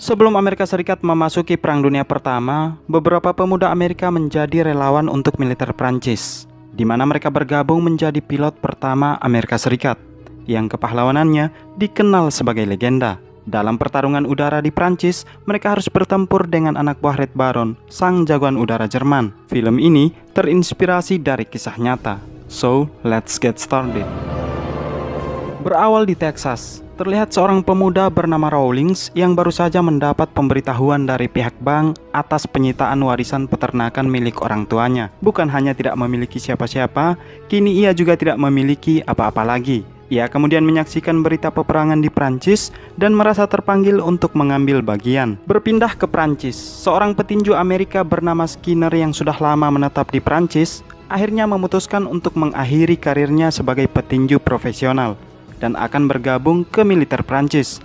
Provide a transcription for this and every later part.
Sebelum Amerika Serikat memasuki Perang Dunia Pertama, beberapa pemuda Amerika menjadi relawan untuk militer Prancis, di mana mereka bergabung menjadi pilot pertama Amerika Serikat, yang kepahlawanannya dikenal sebagai legenda. Dalam pertarungan udara di Prancis, mereka harus bertempur dengan anak buah Red Baron, sang jagoan udara Jerman. Film ini terinspirasi dari kisah nyata. So, let's get started. Berawal di Texas, terlihat seorang pemuda bernama Rawlings yang baru saja mendapat pemberitahuan dari pihak bank atas penyitaan warisan peternakan milik orang tuanya. Bukan hanya tidak memiliki siapa-siapa, kini ia juga tidak memiliki apa-apa lagi. Ia kemudian menyaksikan berita peperangan di Prancis dan merasa terpanggil untuk mengambil bagian. Berpindah ke Prancis, seorang petinju Amerika bernama Skinner yang sudah lama menetap di Prancis, akhirnya memutuskan untuk mengakhiri karirnya sebagai petinju profesional dan akan bergabung ke militer Prancis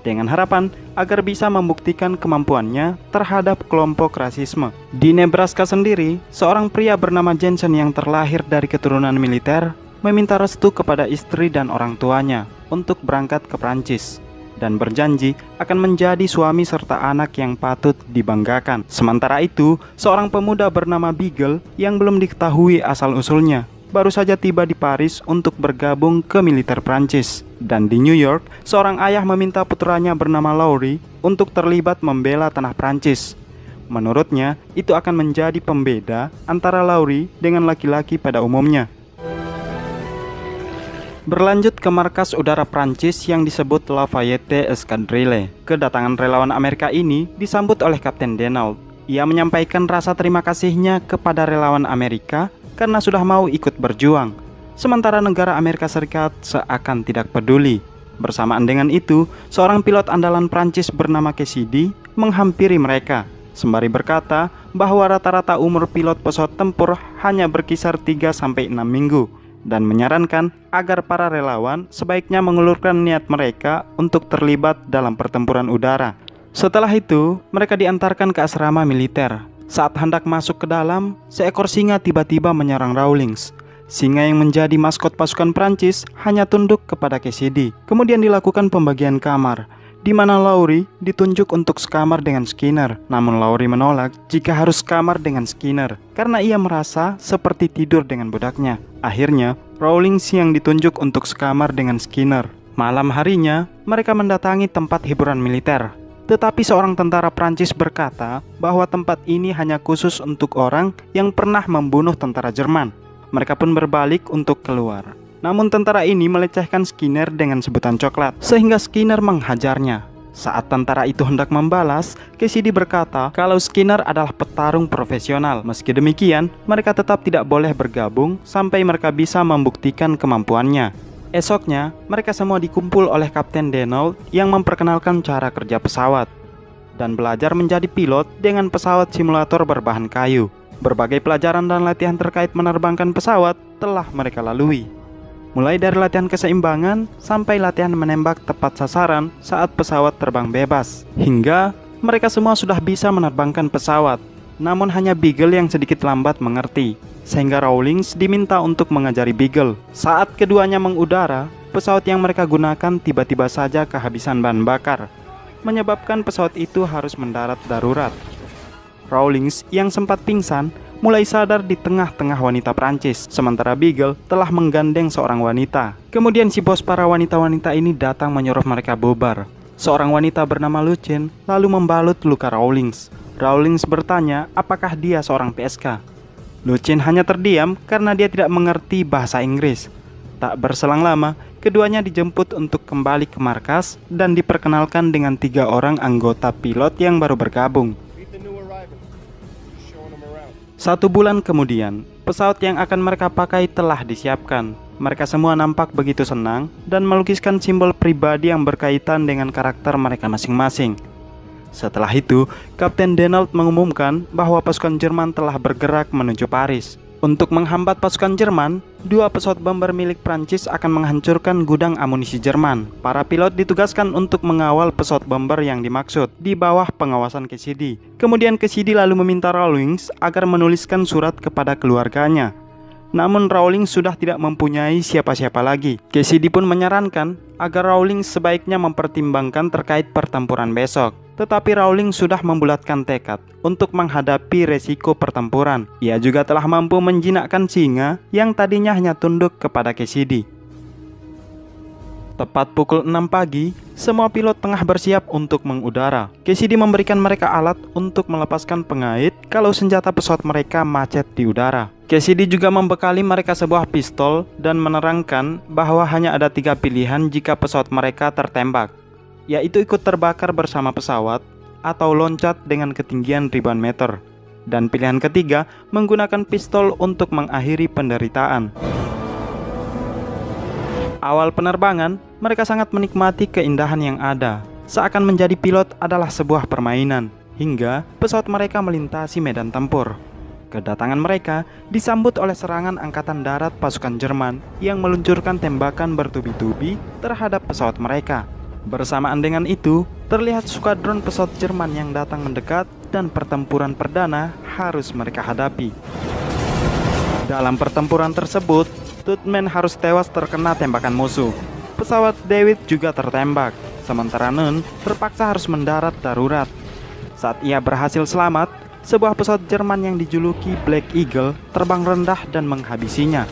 dengan harapan agar bisa membuktikan kemampuannya terhadap kelompok rasisme. Di Nebraska sendiri, seorang pria bernama Jensen yang terlahir dari keturunan militer meminta restu kepada istri dan orang tuanya untuk berangkat ke Prancis dan berjanji akan menjadi suami serta anak yang patut dibanggakan. Sementara itu, seorang pemuda bernama Beagle yang belum diketahui asal-usulnya baru saja tiba di Paris untuk bergabung ke militer Prancis. Dan di New York, seorang ayah meminta putranya bernama Laurie untuk terlibat membela tanah Prancis. Menurutnya, itu akan menjadi pembeda antara Laurie dengan laki-laki pada umumnya. Berlanjut ke markas udara Prancis yang disebut Lafayette Escadrille. Kedatangan relawan Amerika ini disambut oleh Kapten Denault. Ia menyampaikan rasa terima kasihnya kepada relawan Amerika karena sudah mau ikut berjuang, sementara negara Amerika Serikat seakan tidak peduli. Bersamaan dengan itu, seorang pilot andalan Prancis bernama Cassidy menghampiri mereka, sembari berkata bahwa rata-rata umur pilot pesawat tempur hanya berkisar 3-6 minggu, dan menyarankan agar para relawan sebaiknya mengulurkan niat mereka untuk terlibat dalam pertempuran udara. Setelah itu, mereka diantarkan ke asrama militer. Saat hendak masuk ke dalam, seekor singa tiba-tiba menyerang Rawlings. Singa yang menjadi maskot pasukan Prancis hanya tunduk kepada Cassidy. Kemudian dilakukan pembagian kamar, di mana Laurie ditunjuk untuk sekamar dengan Skinner. Namun Laurie menolak jika harus sekamar dengan Skinner karena ia merasa seperti tidur dengan budaknya. Akhirnya, Rawlings yang ditunjuk untuk sekamar dengan Skinner. Malam harinya, mereka mendatangi tempat hiburan militer. Tetapi seorang tentara Prancis berkata bahwa tempat ini hanya khusus untuk orang yang pernah membunuh tentara Jerman. Mereka pun berbalik untuk keluar. Namun tentara ini melecehkan Skinner dengan sebutan coklat, sehingga Skinner menghajarnya. Saat tentara itu hendak membalas, Cassidy berkata kalau Skinner adalah petarung profesional. Meski demikian, mereka tetap tidak boleh bergabung sampai mereka bisa membuktikan kemampuannya. Esoknya, mereka semua dikumpul oleh Kapten Denault yang memperkenalkan cara kerja pesawat dan belajar menjadi pilot dengan pesawat simulator berbahan kayu. Berbagai pelajaran dan latihan terkait menerbangkan pesawat telah mereka lalui, mulai dari latihan keseimbangan sampai latihan menembak tepat sasaran saat pesawat terbang bebas, hingga mereka semua sudah bisa menerbangkan pesawat. Namun hanya Beagle yang sedikit lambat mengerti, sehingga Rawlings diminta untuk mengajari Beagle. Saat keduanya mengudara, pesawat yang mereka gunakan tiba-tiba saja kehabisan bahan bakar, menyebabkan pesawat itu harus mendarat darurat. Rawlings yang sempat pingsan mulai sadar di tengah-tengah wanita Prancis, sementara Beagle telah menggandeng seorang wanita. Kemudian si bos para wanita-wanita ini datang menyuruh mereka bubar. Seorang wanita bernama Lucien lalu membalut luka Rawlings. Rawlings bertanya apakah dia seorang PSK. Lucien hanya terdiam karena dia tidak mengerti bahasa Inggris. Tak berselang lama, keduanya dijemput untuk kembali ke markas dan diperkenalkan dengan 3 orang anggota pilot yang baru bergabung. 1 bulan kemudian, pesawat yang akan mereka pakai telah disiapkan. Mereka semua nampak begitu senang dan melukiskan simbol pribadi yang berkaitan dengan karakter mereka masing-masing. Setelah itu, Kapten Denault mengumumkan bahwa pasukan Jerman telah bergerak menuju Paris. Untuk menghambat pasukan Jerman, 2 pesawat bomber milik Prancis akan menghancurkan gudang amunisi Jerman. Para pilot ditugaskan untuk mengawal pesawat bomber yang dimaksud di bawah pengawasan Cassidy. Kemudian Cassidy lalu meminta Rawlings agar menuliskan surat kepada keluarganya. Namun Rawlings sudah tidak mempunyai siapa-siapa lagi. Cassidy pun menyarankan agar Rawlings sebaiknya mempertimbangkan terkait pertempuran besok. Tetapi Rawlings sudah membulatkan tekad untuk menghadapi resiko pertempuran. Ia juga telah mampu menjinakkan singa yang tadinya hanya tunduk kepada Cassidy. Tepat pukul 6 pagi, semua pilot tengah bersiap untuk mengudara. Cassidy memberikan mereka alat untuk melepaskan pengait kalau senjata pesawat mereka macet di udara. Cassidy juga membekali mereka sebuah pistol dan menerangkan bahwa hanya ada 3 pilihan jika pesawat mereka tertembak, yaitu ikut terbakar bersama pesawat atau loncat dengan ketinggian ribuan meter. Dan pilihan ketiga, menggunakan pistol untuk mengakhiri penderitaan. Awal penerbangan, mereka sangat menikmati keindahan yang ada. Seakan menjadi pilot adalah sebuah permainan, hingga pesawat mereka melintasi medan tempur. Kedatangan mereka disambut oleh serangan angkatan darat pasukan Jerman yang meluncurkan tembakan bertubi-tubi terhadap pesawat mereka. Bersamaan dengan itu, terlihat skuadron pesawat Jerman yang datang mendekat dan pertempuran perdana harus mereka hadapi. Dalam pertempuran tersebut, Toothman harus tewas terkena tembakan musuh. Pesawat David juga tertembak, sementara Nunn terpaksa harus mendarat darurat. Saat ia berhasil selamat, sebuah pesawat Jerman yang dijuluki Black Eagle terbang rendah dan menghabisinya.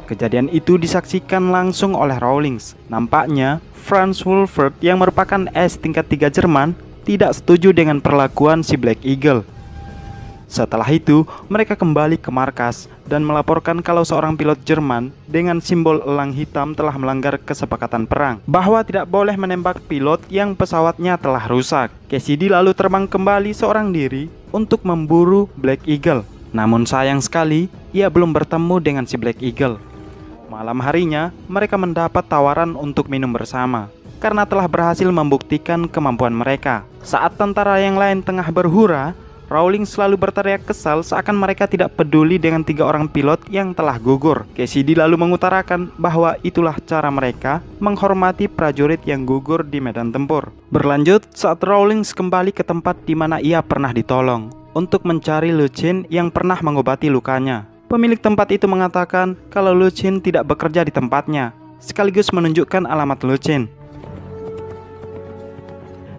Kejadian itu disaksikan langsung oleh Rawlings. Nampaknya, Franz Wolfert yang merupakan S tingkat 3 Jerman tidak setuju dengan perlakuan si Black Eagle. Setelah itu, mereka kembali ke markas dan melaporkan kalau seorang pilot Jerman dengan simbol elang hitam telah melanggar kesepakatan perang, bahwa tidak boleh menembak pilot yang pesawatnya telah rusak. Cassidy lalu terbang kembali seorang diri untuk memburu Black Eagle. Namun sayang sekali, ia belum bertemu dengan si Black Eagle. Malam harinya, mereka mendapat tawaran untuk minum bersama, karena telah berhasil membuktikan kemampuan mereka. Saat tentara yang lain tengah berhura, Rawlings selalu berteriak kesal seakan mereka tidak peduli dengan 3 orang pilot yang telah gugur. Cassidy lalu mengutarakan bahwa itulah cara mereka menghormati prajurit yang gugur di medan tempur. Berlanjut saat Rawlings kembali ke tempat di mana ia pernah ditolong untuk mencari Lucien yang pernah mengobati lukanya. Pemilik tempat itu mengatakan kalau Lucien tidak bekerja di tempatnya, sekaligus menunjukkan alamat Lucien.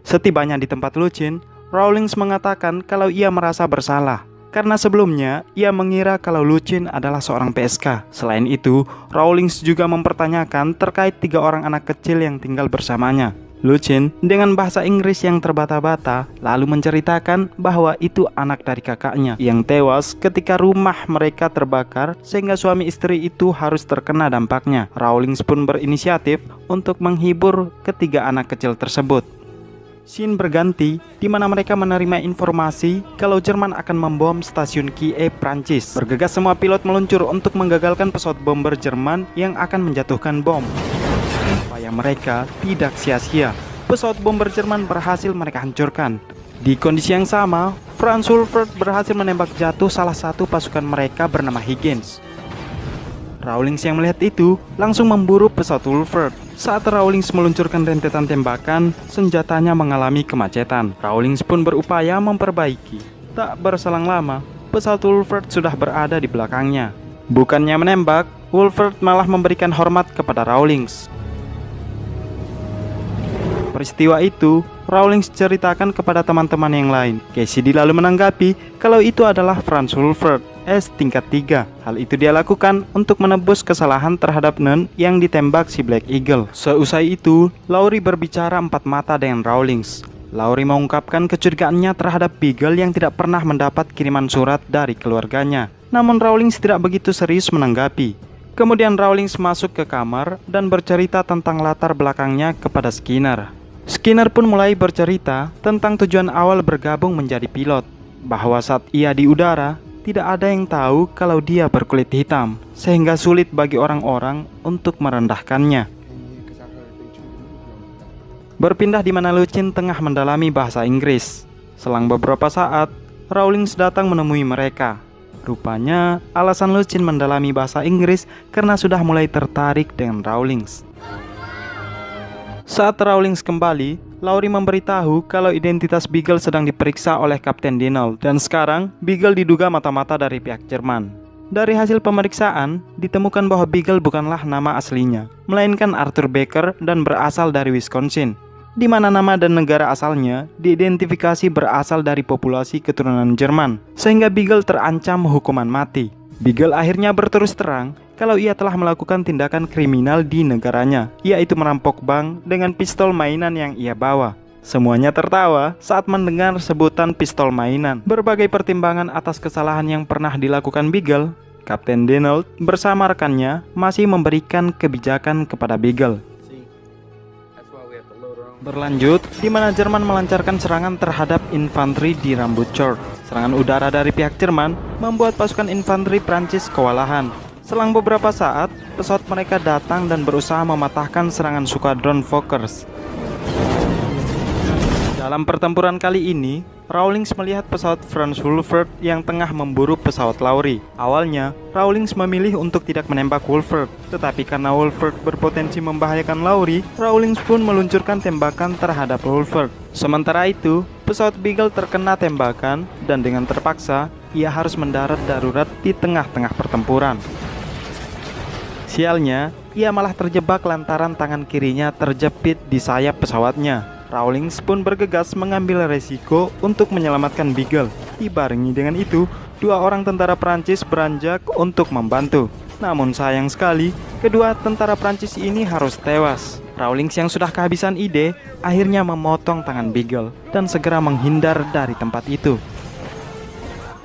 Setibanya di tempat Lucien, Rawlings mengatakan kalau ia merasa bersalah karena sebelumnya ia mengira kalau Lucien adalah seorang PSK. Selain itu, Rawlings juga mempertanyakan terkait 3 orang anak kecil yang tinggal bersamanya. Lucien dengan bahasa Inggris yang terbata-bata lalu menceritakan bahwa itu anak dari kakaknya yang tewas ketika rumah mereka terbakar sehingga suami istri itu harus terkena dampaknya. Rawlings pun berinisiatif untuk menghibur ketiga anak kecil tersebut. Scene berganti di mana mereka menerima informasi kalau Jerman akan membom stasiun Kiev, Prancis. Bergegas semua pilot meluncur untuk menggagalkan pesawat bomber Jerman yang akan menjatuhkan bom. Upaya mereka tidak sia-sia. Pesawat bomber Jerman berhasil mereka hancurkan. Di kondisi yang sama, Franz Wolfert berhasil menembak jatuh salah satu pasukan mereka bernama Higgins. Rawlings yang melihat itu langsung memburu pesawat Wolfert. Saat Rawlings meluncurkan rentetan tembakan, senjatanya mengalami kemacetan. Rawlings pun berupaya memperbaiki. Tak berselang lama, pesawat Wolfert sudah berada di belakangnya. Bukannya menembak, Wolfert malah memberikan hormat kepada Rawlings. Peristiwa itu, Rawlings ceritakan kepada teman-teman yang lain. Cassidy lalu menanggapi kalau itu adalah Franz Wolfert, S tingkat 3. Hal itu dia lakukan untuk menebus kesalahan terhadap Nunn yang ditembak si Black Eagle. Seusai itu, Laurie berbicara 4 mata dengan Rawlings. Laurie mengungkapkan kecurigaannya terhadap Beagle yang tidak pernah mendapat kiriman surat dari keluarganya. Namun Rawlings tidak begitu serius menanggapi. Kemudian Rawlings masuk ke kamar dan bercerita tentang latar belakangnya kepada Skinner. Skinner pun mulai bercerita tentang tujuan awal bergabung menjadi pilot, bahwa saat ia di udara, tidak ada yang tahu kalau dia berkulit hitam, sehingga sulit bagi orang-orang untuk merendahkannya. Berpindah di mana Lucien tengah mendalami bahasa Inggris. Selang beberapa saat, Rawlings datang menemui mereka. Rupanya, alasan Lucien mendalami bahasa Inggris karena sudah mulai tertarik dengan Rawlings. Saat Rawlings kembali, Laurie memberitahu kalau identitas Beagle sedang diperiksa oleh Kapten Denold dan sekarang Beagle diduga mata-mata dari pihak Jerman. Dari hasil pemeriksaan, ditemukan bahwa Beagle bukanlah nama aslinya, melainkan Arthur Baker dan berasal dari Wisconsin. di mana nama dan negara asalnya diidentifikasi berasal dari populasi keturunan Jerman, sehingga Beagle terancam hukuman mati. Beagle akhirnya berterus terang kalau ia telah melakukan tindakan kriminal di negaranya, yaitu merampok bank dengan pistol mainan yang ia bawa. Semuanya tertawa saat mendengar sebutan pistol mainan. Berbagai pertimbangan atas kesalahan yang pernah dilakukan Beagle, Kapten Denold bersama rekannya masih memberikan kebijakan kepada Beagle. Berlanjut, di mana Jerman melancarkan serangan terhadap infanteri di Rambut Chord. Serangan udara dari pihak Jerman membuat pasukan infanteri Prancis kewalahan. Selang beberapa saat, pesawat mereka datang dan berusaha mematahkan serangan skuadron Fokkers. Dalam pertempuran kali ini, Rawlings melihat pesawat Franz Wolfert yang tengah memburu pesawat Laurie. Awalnya, Rawlings memilih untuk tidak menembak Wolfert, tetapi karena Wolfert berpotensi membahayakan Laurie, Rawlings pun meluncurkan tembakan terhadap Wolfert. Sementara itu, pesawat Beagle terkena tembakan dan dengan terpaksa, ia harus mendarat darurat di tengah-tengah pertempuran. Sialnya, ia malah terjebak lantaran tangan kirinya terjepit di sayap pesawatnya. Rawlings pun bergegas mengambil resiko untuk menyelamatkan Beagle. Dibarengi dengan itu, dua orang tentara Prancis beranjak untuk membantu. Namun sayang sekali, kedua tentara Prancis ini harus tewas. Rawlings yang sudah kehabisan ide, akhirnya memotong tangan Beagle dan segera menghindar dari tempat itu.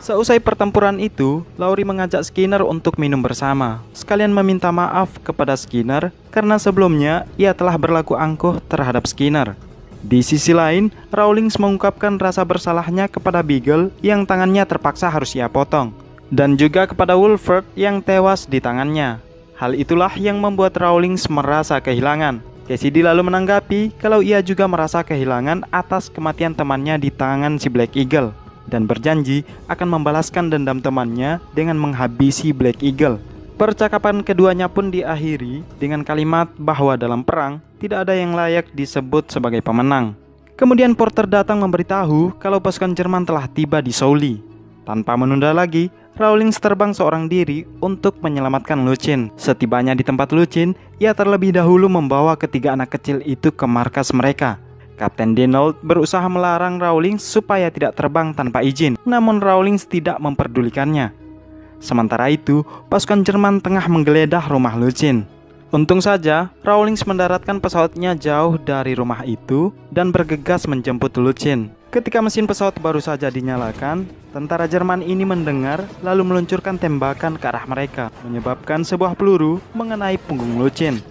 Seusai pertempuran itu, Laurie mengajak Skinner untuk minum bersama, sekalian meminta maaf kepada Skinner karena sebelumnya ia telah berlaku angkuh terhadap Skinner. Di sisi lain, Rawlings mengungkapkan rasa bersalahnya kepada Beagle yang tangannya terpaksa harus ia potong, dan juga kepada Wolfert yang tewas di tangannya. Hal itulah yang membuat Rawlings merasa kehilangan. Cassidy lalu menanggapi kalau ia juga merasa kehilangan atas kematian temannya di tangan si Black Eagle, dan berjanji akan membalaskan dendam temannya dengan menghabisi Black Eagle. Percakapan keduanya pun diakhiri dengan kalimat bahwa dalam perang tidak ada yang layak disebut sebagai pemenang. Kemudian Porter datang memberitahu kalau pasukan Jerman telah tiba di Souli. Tanpa menunda lagi, Rawlings terbang seorang diri untuk menyelamatkan Lucien. Setibanya di tempat Lucien, ia terlebih dahulu membawa ketiga anak kecil itu ke markas mereka. Kapten Denold berusaha melarang Rawlings supaya tidak terbang tanpa izin, namun Rawlings tidak memperdulikannya. Sementara itu, pasukan Jerman tengah menggeledah rumah Lucien. Untung saja, Rawlings mendaratkan pesawatnya jauh dari rumah itu dan bergegas menjemput Lucien. Ketika mesin pesawat baru saja dinyalakan, tentara Jerman ini mendengar lalu meluncurkan tembakan ke arah mereka, menyebabkan sebuah peluru mengenai punggung Lucien.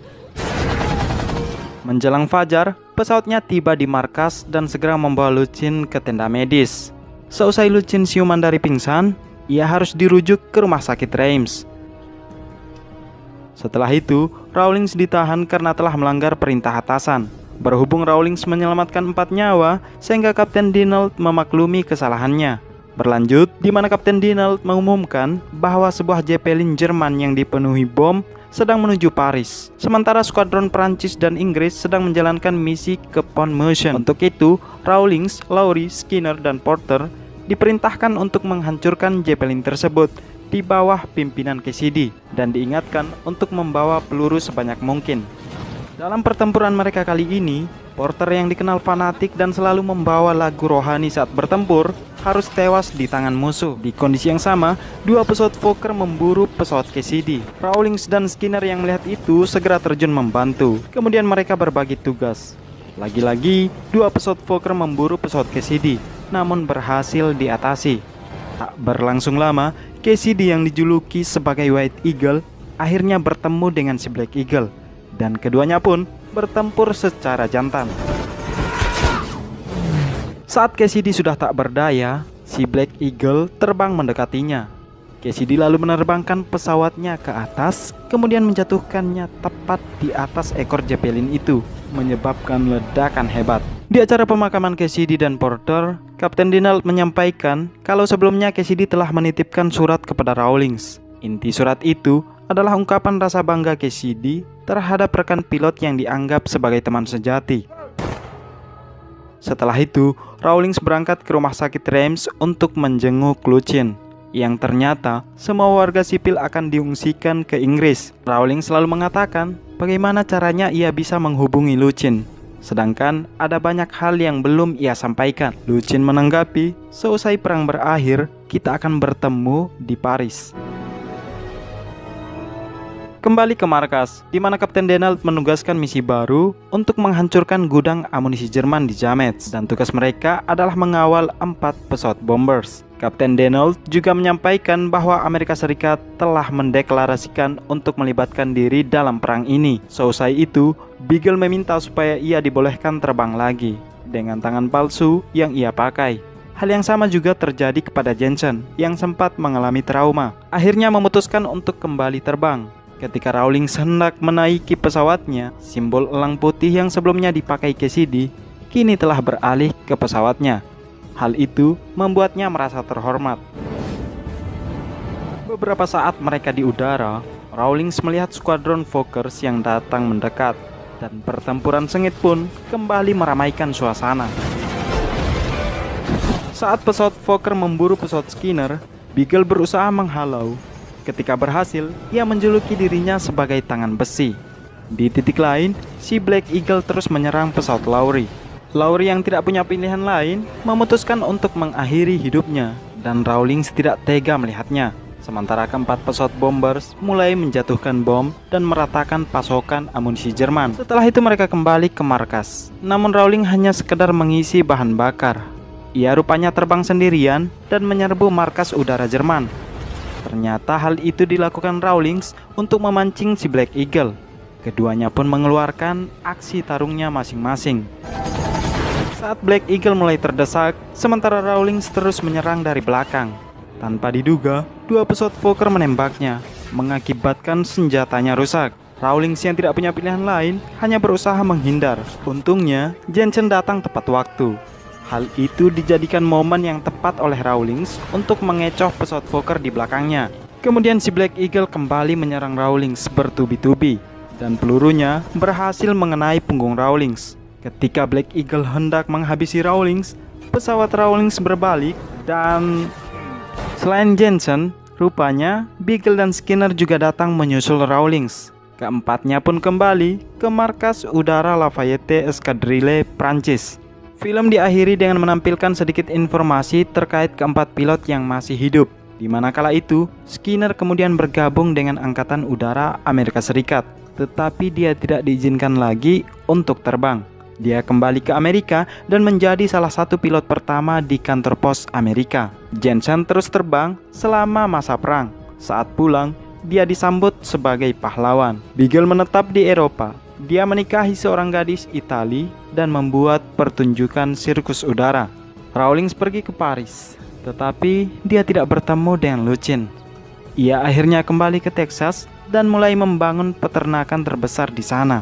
Menjelang fajar, pesawatnya tiba di markas dan segera membawa Lucien ke tenda medis. Seusai Lucien siuman dari pingsan, ia harus dirujuk ke rumah sakit Reims. Setelah itu, Rawlings ditahan karena telah melanggar perintah atasan. Berhubung Rawlings menyelamatkan 4 nyawa, sehingga Kapten Denold memaklumi kesalahannya. Berlanjut, di mana Kapten Denold mengumumkan bahwa sebuah Zeppelin Jerman yang dipenuhi bom sedang menuju Paris, sementara skuadron Prancis dan Inggris sedang menjalankan misi ke Pont Mousson. Untuk itu, Rawlings, Laurie, Skinner, dan Porter diperintahkan untuk menghancurkan Zeppelin tersebut di bawah pimpinan Cassidy dan diingatkan untuk membawa peluru sebanyak mungkin. Dalam pertempuran mereka kali ini, Porter yang dikenal fanatik dan selalu membawa lagu rohani saat bertempur harus tewas di tangan musuh. Di kondisi yang sama, dua pesawat Fokker memburu pesawat Cassidy. Rawlings dan Skinner yang melihat itu segera terjun membantu. Kemudian mereka berbagi tugas. Lagi-lagi, dua pesawat Fokker memburu pesawat Cassidy, namun berhasil diatasi. Tak berlangsung lama, Cassidy yang dijuluki sebagai White Eagle akhirnya bertemu dengan si Black Eagle, dan keduanya pun bertempur secara jantan. Saat Cassidy sudah tak berdaya, si Black Eagle terbang mendekatinya. Cassidy lalu menerbangkan pesawatnya ke atas, kemudian menjatuhkannya tepat di atas ekor Zeppelin itu, menyebabkan ledakan hebat. Di acara pemakaman Cassidy dan Porter, Kapten Denold menyampaikan kalau sebelumnya Cassidy telah menitipkan surat kepada Rawlings. Inti surat itu adalah ungkapan rasa bangga Cassidy terhadap rekan pilot yang dianggap sebagai teman sejati. Setelah itu, Rawlings berangkat ke rumah sakit Reims untuk menjenguk Lucien, yang ternyata semua warga sipil akan diungsikan ke Inggris. Rawlings selalu mengatakan bagaimana caranya ia bisa menghubungi Lucien. Sedangkan ada banyak hal yang belum ia sampaikan. Lucien menanggapi, seusai perang berakhir, kita akan bertemu di Paris. Kembali ke markas, di mana Kapten Donald menugaskan misi baru untuk menghancurkan gudang amunisi Jerman di Jametz, dan tugas mereka adalah mengawal 4 pesawat bombers. Kapten Donald juga menyampaikan bahwa Amerika Serikat telah mendeklarasikan untuk melibatkan diri dalam perang ini. Seusai itu, Beagle meminta supaya ia dibolehkan terbang lagi dengan tangan palsu yang ia pakai. Hal yang sama juga terjadi kepada Jensen yang sempat mengalami trauma. Akhirnya memutuskan untuk kembali terbang. Ketika Rawlings hendak menaiki pesawatnya, simbol elang putih yang sebelumnya dipakai Cassidy kini telah beralih ke pesawatnya. Hal itu membuatnya merasa terhormat. Beberapa saat mereka di udara, Rawlings melihat skuadron Fokkers yang datang mendekat, dan pertempuran sengit pun kembali meramaikan suasana. Saat pesawat Fokker memburu pesawat Skinner, Beagle berusaha menghalau. Ketika berhasil, ia menjuluki dirinya sebagai tangan besi. Di titik lain, si Black Eagle terus menyerang pesawat Lowry. Lowry yang tidak punya pilihan lain memutuskan untuk mengakhiri hidupnya, dan Rawlings tidak tega melihatnya. Sementara keempat pesawat bombers mulai menjatuhkan bom dan meratakan pasokan amunisi Jerman. Setelah itu mereka kembali ke markas. Namun Rawlings hanya sekedar mengisi bahan bakar. Ia rupanya terbang sendirian dan menyerbu markas udara Jerman. Ternyata hal itu dilakukan Rawlings untuk memancing si Black Eagle. Keduanya pun mengeluarkan aksi tarungnya masing-masing. Saat Black Eagle mulai terdesak, sementara Rawlings terus menyerang dari belakang. Tanpa diduga, 2 pesawat Fokker menembaknya, mengakibatkan senjatanya rusak. Rawlings yang tidak punya pilihan lain hanya berusaha menghindar. Untungnya, Jensen datang tepat waktu. Hal itu dijadikan momen yang tepat oleh Rawlings untuk mengecoh pesawat Fokker di belakangnya. Kemudian si Black Eagle kembali menyerang Rawlings bertubi-tubi, dan pelurunya berhasil mengenai punggung Rawlings. Ketika Black Eagle hendak menghabisi Rawlings, pesawat Rawlings berbalik, dan selain Jensen, rupanya Beagle dan Skinner juga datang menyusul Rawlings. Keempatnya pun kembali ke markas udara Lafayette Eskadrile, Prancis. Film diakhiri dengan menampilkan sedikit informasi terkait keempat pilot yang masih hidup, di mana kala itu Skinner kemudian bergabung dengan Angkatan Udara Amerika Serikat, tetapi dia tidak diizinkan lagi untuk terbang. Dia kembali ke Amerika dan menjadi salah satu pilot pertama di kantor pos Amerika. Jensen terus terbang selama masa perang. Saat pulang, dia disambut sebagai pahlawan. Beagle menetap di Eropa. Dia menikahi seorang gadis Itali dan membuat pertunjukan sirkus udara. Rawlings pergi ke Paris, tetapi dia tidak bertemu dengan Lucien. Ia akhirnya kembali ke Texas dan mulai membangun peternakan terbesar di sana.